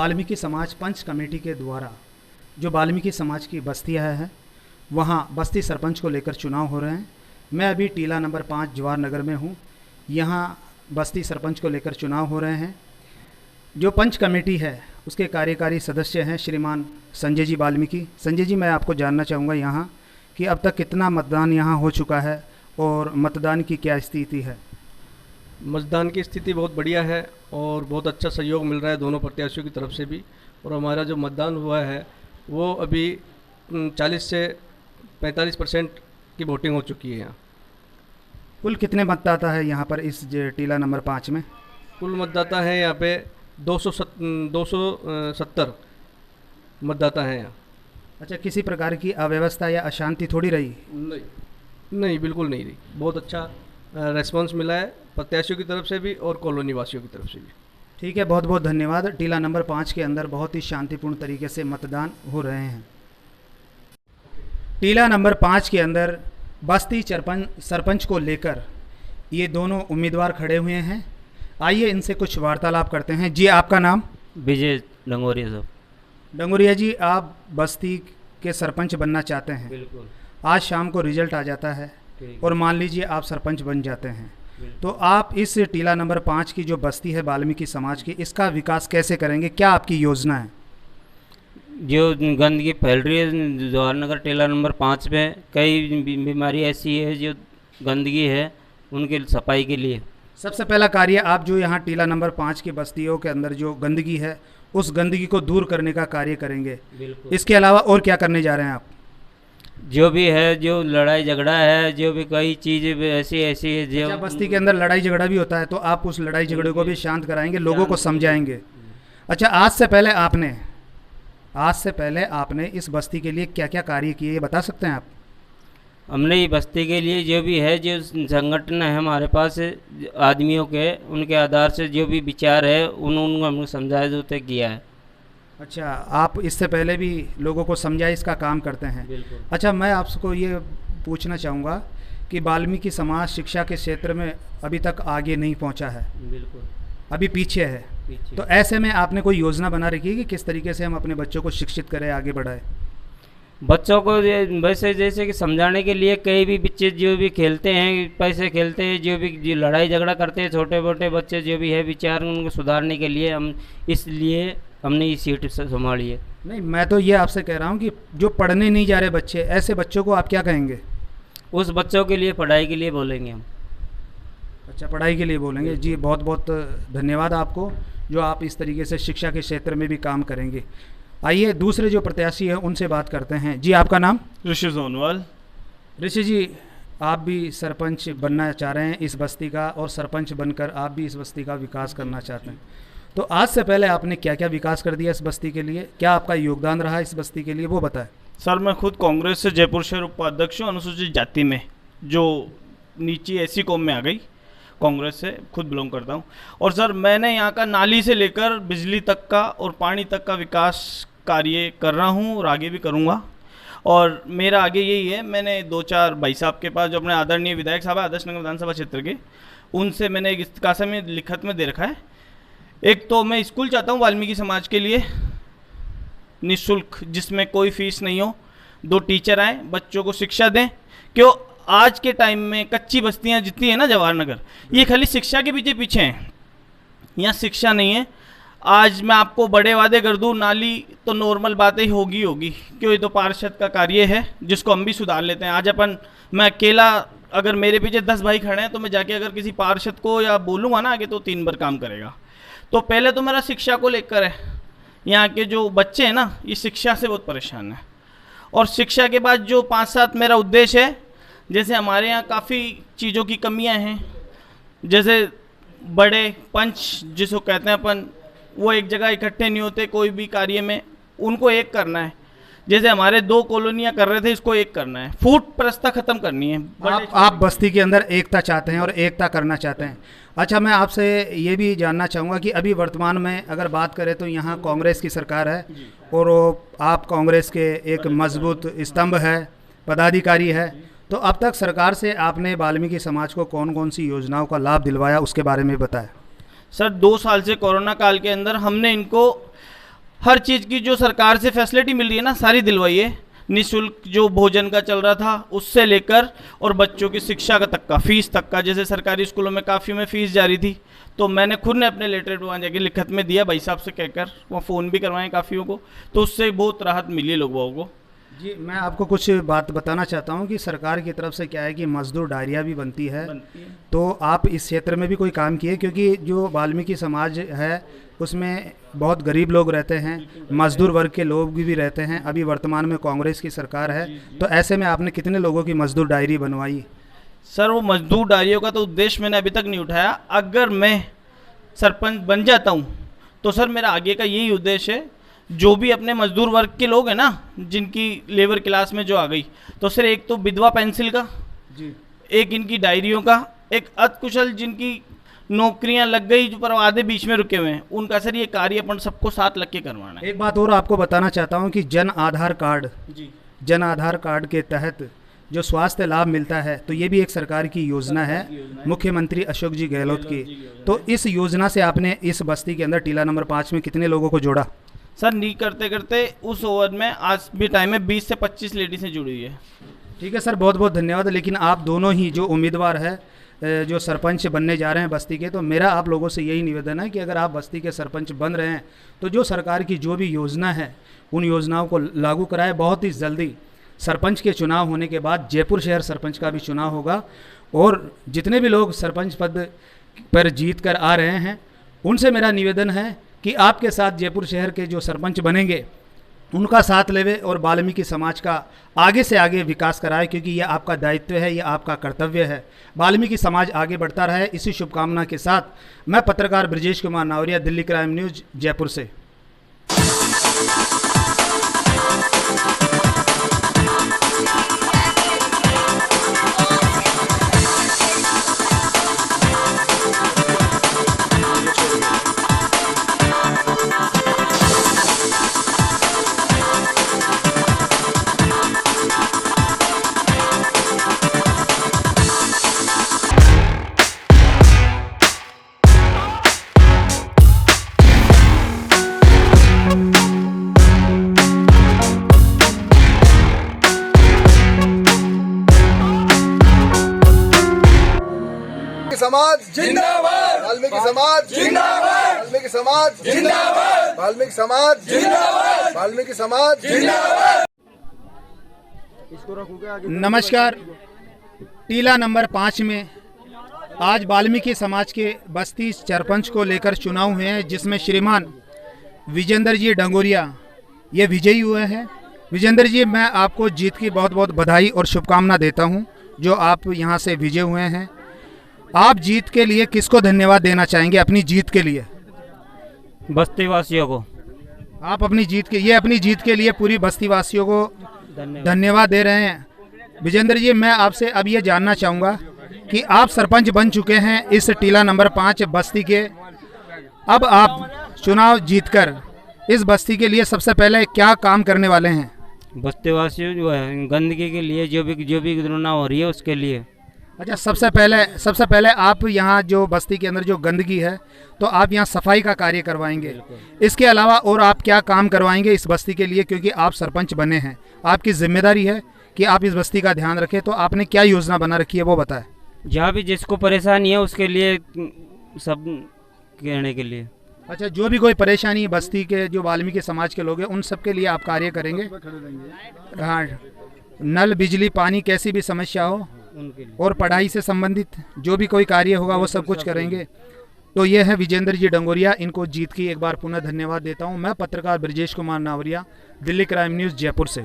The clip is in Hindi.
वाल्मीकि समाज पंच कमेटी के द्वारा जो वाल्मीकि समाज की बस्तियाँ हैं वहाँ बस्ती सरपंच को लेकर चुनाव हो रहे हैं। मैं अभी टीला नंबर 5 जवाहर नगर में हूँ। यहाँ बस्ती सरपंच को लेकर चुनाव हो रहे हैं। जो पंच कमेटी है उसके कार्यकारी सदस्य हैं श्रीमान संजय जी वाल्मीकि। संजय जी, मैं आपको जानना चाहूँगा यहाँ कि अब तक कितना मतदान यहाँ हो चुका है और मतदान की क्या स्थिति है? मतदान की स्थिति बहुत बढ़िया है और बहुत अच्छा सहयोग मिल रहा है दोनों प्रत्याशियों की तरफ से भी। और हमारा जो मतदान हुआ है वो अभी 40 से 45% की वोटिंग हो चुकी है। यहाँ कुल कितने मतदाता है यहाँ पर इस टीला नंबर 5 में? कुल मतदाता हैं यहाँ पे 270 मतदाता हैं यहाँ। अच्छा, किसी प्रकार की अव्यवस्था या अशांति थोड़ी रही? नहीं, बिल्कुल नहीं रही। बहुत अच्छा रेस्पॉन्स मिला है प्रत्याशियों की तरफ से भी और कॉलोनी वासियों की तरफ से भी। ठीक है, बहुत बहुत धन्यवाद। टीला नंबर 5 के अंदर बहुत ही शांतिपूर्ण तरीके से मतदान हो रहे हैं। टीला नंबर 5 के अंदर बस्ती सरपंच को लेकर ये दोनों उम्मीदवार खड़े हुए हैं। आइए इनसे कुछ वार्तालाप करते हैं। जी, आपका नाम? विजय डंगोरिया साहब। डंगोरिया जी, आप बस्ती के सरपंच बनना चाहते हैं। बिल्कुल। आज शाम को रिजल्ट आ जाता है और मान लीजिए आप सरपंच बन जाते हैं, तो आप इस टीला नंबर 5 की जो बस्ती है वाल्मीकि समाज की, इसका विकास कैसे करेंगे? क्या आपकी योजना है? जो गंदगी फैल रही है जवाहर नगर टीला नंबर 5 में, कई बीमारी ऐसी है जो गंदगी है, उनके सफाई के लिए सबसे पहला कार्य आप जो यहाँ टीला नंबर 5 की बस्तियों के अंदर जो गंदगी है उस गंदगी को दूर करने का कार्य करेंगे। बिल्कुल। इसके अलावा और क्या करने जा रहे हैं आप? जो भी है, जो लड़ाई झगड़ा है, जो भी कई चीज़ें ऐसी ऐसी है जो बस्ती के अंदर लड़ाई झगड़ा भी होता है, तो आप उस लड़ाई झगड़े को भी शांत कराएंगे, लोगों को समझाएंगे। अच्छा, आज से पहले आपने इस बस्ती के लिए क्या क्या कार्य किए, ये बता सकते हैं आप? हमने ये बस्ती के लिए जो भी है, जो संगठन है हमारे पास आदमियों के, उनके आधार से जो भी विचार है उनको हमने समझाया जो तय किया है। अच्छा, आप इससे पहले भी लोगों को समझाए इसका काम करते हैं। बिल्कुल। अच्छा, मैं आपको ये पूछना चाहूँगा कि वाल्मीकि समाज शिक्षा के क्षेत्र में अभी तक आगे नहीं पहुँचा है। बिल्कुल। अभी पीछे है। तो ऐसे में आपने कोई योजना बना रखी है कि किस तरीके से हम अपने बच्चों को शिक्षित करें, आगे बढ़ाएं? बच्चों को वैसे जैसे कि समझाने के लिए कई भी बच्चे जो भी खेलते हैं, पैसे खेलते हैं, जो भी लड़ाई झगड़ा करते हैं, छोटे मोटे बच्चे जो भी है विचार, उनको सुधारने के लिए हमने ये सीट संभाली है। नहीं, मैं तो ये आपसे कह रहा हूँ कि जो पढ़ने नहीं जा रहे बच्चे, ऐसे बच्चों को आप क्या कहेंगे? उस बच्चों के लिए पढ़ाई के लिए बोलेंगे हम। अच्छा, पढ़ाई के लिए बोलेंगे। जी, बहुत बहुत धन्यवाद आपको जो आप इस तरीके से शिक्षा के क्षेत्र में भी काम करेंगे। आइए दूसरे जो प्रत्याशी हैं उनसे बात करते हैं। जी, आपका नाम? ऋषि सोनवाल। ऋषि जी, आप भी सरपंच बनना चाह रहे हैं इस बस्ती का, और सरपंच बनकर आप भी इस बस्ती का विकास करना चाहते हैं। तो आज से पहले आपने क्या क्या विकास कर दिया इस बस्ती के लिए? क्या आपका योगदान रहा इस बस्ती के लिए, वो बताएं। सर, मैं खुद कांग्रेस से जयपुर शहर उपाध्यक्ष हूँ, अनुसूचित जाति में, जो नीची ऐसी कौम में आ गई, कांग्रेस से खुद बिलोंग करता हूँ। और सर, मैंने यहाँ का नाली से लेकर बिजली तक का और पानी तक का विकास कार्य कर रहा हूँ और आगे भी करूँगा। और मेरा आगे यही है, मैंने 2-4 भाई साहब के पास, जो अपने आदरणीय विधायक साहब है आदर्श नगर विधानसभा क्षेत्र के, उनसे मैंने एक इस्तिकासा में लिखत में दे रखा है। एक तो मैं स्कूल चाहता हूँ वाल्मीकि समाज के लिए निःशुल्क, जिसमें कोई फीस नहीं हो, 2 टीचर आए, बच्चों को शिक्षा दें। क्यों आज के टाइम में कच्ची बस्तियाँ जितनी है ना जवाहर नगर, ये खाली शिक्षा के पीछे हैं, यहाँ शिक्षा नहीं है। आज मैं आपको बड़े वादे कर दूँ, नाली तो नॉर्मल बातें होगी, क्यों, ये तो पार्षद का कार्य है जिसको हम भी सुधार लेते हैं। आज मैं अकेला, अगर मेरे पीछे 10 भाई खड़े हैं, तो मैं जाके अगर किसी पार्षद को या बोलूँगा ना आगे, तो 3 बार काम करेगा। तो पहले तो मेरा शिक्षा को लेकर है। यहाँ के जो बच्चे हैं ना, ये शिक्षा से बहुत परेशान है। और शिक्षा के बाद जो 5-7 मेरा उद्देश्य है, जैसे हमारे यहाँ काफ़ी चीज़ों की कमियाँ हैं, जैसे बड़े पंच जिसको कहते हैं अपन, वो एक जगह इकट्ठे नहीं होते कोई भी कार्य में, उनको एक करना है। जैसे हमारे 2 कॉलोनियाँ कर रहे थे, इसको एक करना है। फूट प्रस्था खत्म करनी है। आप बस्ती के अंदर एकता चाहते हैं और एकता करना चाहते हैं। अच्छा, मैं आपसे ये भी जानना चाहूँगा कि अभी वर्तमान में अगर बात करें तो यहाँ कांग्रेस की सरकार है और आप कांग्रेस के एक मजबूत स्तंभ है, पदाधिकारी है, तो अब तक सरकार से आपने वाल्मीकि समाज को कौन कौन सी योजनाओं का लाभ दिलवाया, उसके बारे में बताएं। सर, 2 साल से कोरोना काल के अंदर हमने इनको हर चीज़ की जो सरकार से फैसिलिटी मिल रही है ना, सारी दिलवाई है। निःशुल्क जो भोजन का चल रहा था उससे लेकर और बच्चों की शिक्षा का तक का, फीस तक का। जैसे सरकारी स्कूलों में काफ़ी में फ़ीस जारी थी, तो मैंने खुद ने अपने लेटर वहाँ जाके लिखत में दिया भाई साहब से कहकर, वहाँ फ़ोन भी करवाएं काफ़ियों को, तो उससे बहुत राहत मिली है लोगों को। जी, मैं आपको कुछ बात बताना चाहता हूँ कि सरकार की तरफ से क्या है कि मजदूर डायरिया भी बनती है। तो आप इस क्षेत्र में भी कोई काम किए, क्योंकि जो वाल्मीकि समाज है उसमें बहुत गरीब लोग रहते हैं, मजदूर वर्ग के लोग भी रहते हैं। अभी वर्तमान में कांग्रेस की सरकार है, तो ऐसे में आपने कितने लोगों की मजदूर डायरी बनवाई? सर वो मजदूर डायरियों का तो उद्देश्य मैंने अभी तक नहीं उठाया। अगर मैं सरपंच बन जाता हूँ तो सर मेरा आगे का यही उद्देश्य है, जो भी अपने मजदूर वर्ग के लोग हैं ना, जिनकी लेबर क्लास में जो आ गई, तो सर एक तो विधवा पेंसिल का जी, एक इनकी डायरियों का, एक अकुशल जिनकी नौकरियां लग गई जो पर आधे बीच में रुके हुए हैं, उनका सर ये कार्य अपन सबको साथ लग के करवाना है। एक बात और आपको बताना चाहता हूँ कि जन आधार कार्ड जी, जन आधार कार्ड के तहत जो स्वास्थ्य लाभ मिलता है, तो ये भी एक सरकार की योजना है, मुख्यमंत्री अशोक जी गहलोत की। तो इस योजना से आपने इस बस्ती के अंदर टीला नंबर 5 में कितने लोगों को जोड़ा? सर नहीं करते करते उस ओवर में आज भी टाइम में 20 से 25 लेडीज़ें जुड़ी हुई है। ठीक है सर, बहुत बहुत धन्यवाद। लेकिन आप दोनों ही जो उम्मीदवार है, जो सरपंच बनने जा रहे हैं बस्ती के, तो मेरा आप लोगों से यही निवेदन है कि अगर आप बस्ती के सरपंच बन रहे हैं तो जो सरकार की जो भी योजना है उन योजनाओं को लागू कराएं। बहुत ही जल्दी सरपंच के चुनाव होने के बाद जयपुर शहर सरपंच का भी चुनाव होगा, और जितने भी लोग सरपंच पद पर जीत कर आ रहे हैं उनसे मेरा निवेदन है कि आपके साथ जयपुर शहर के जो सरपंच बनेंगे उनका साथ लेवे और वाल्मीकि समाज का आगे से आगे विकास कराए, क्योंकि यह आपका दायित्व है, यह आपका कर्तव्य है। वाल्मीकि समाज आगे बढ़ता रहे, इसी शुभकामना के साथ मैं पत्रकार ब्रजेश कुमार नावरिया, दिल्ली क्राइम न्यूज़, जयपुर से। समाज जिंदाबाद, वाल्मीकि समाज जिंदाबाद, वाल्मीकि समाज जिंदाबाद, वाल्मीकि समाज जिंदाबाद, वाल्मीकि समाज जिंदाबाद। नमस्कार। टीला नंबर 5 में आज वाल्मीकि समाज के बस्ती सरपंच को लेकर चुनाव हुए हैं, जिसमें श्रीमान विजेंद्र जी डंगोरिया ये विजयी हुए हैं। विजेंद्र जी, मैं आपको जीत की बहुत बहुत बधाई और शुभकामना देता हूं, जो आप यहां से विजय हुए हैं। आप जीत के लिए किसको धन्यवाद देना चाहेंगे? अपनी जीत के लिए बस्ती वासियों को। आप अपनी जीत के लिए पूरी बस्ती वासियों को धन्यवाद दे रहे हैं। विजेंद्र जी, मैं आपसे अब ये जानना चाहूँगा कि आप सरपंच बन चुके हैं इस टीला नंबर 5 बस्ती के। अब आप चुनाव जीतकर इस बस्ती के लिए सबसे पहले क्या काम करने वाले हैं? बस्ती वासियों जो है गंदगी के लिए जो भी दुर्घटना हो रही है उसके लिए। अच्छा, सबसे पहले आप यहाँ जो बस्ती के अंदर जो गंदगी है, तो आप यहाँ सफाई का कार्य करवाएंगे। इसके अलावा और आप क्या काम करवाएंगे इस बस्ती के लिए, क्योंकि आप सरपंच बने हैं, आपकी जिम्मेदारी है कि आप इस बस्ती का ध्यान रखें। तो आपने क्या योजना बना रखी है वो बताएं। जहाँ भी जिसको परेशानी है उसके लिए सब कहने के लिए। अच्छा, जो भी कोई परेशानी बस्ती के जो वाल्मीकि समाज के लोग हैं उन सब के लिए आप कार्य करेंगे। हाँ, नल, बिजली, पानी, कैसी भी समस्या हो और पढ़ाई से संबंधित जो भी कोई कार्य होगा वो सब कुछ करेंगे। तो ये है विजेंद्र जी डंगोरिया, इनको जीत की एक बार पुनः धन्यवाद देता हूँ। मैं पत्रकार ब्रजेश कुमार नावरिया, दिल्ली क्राइम न्यूज़, जयपुर से।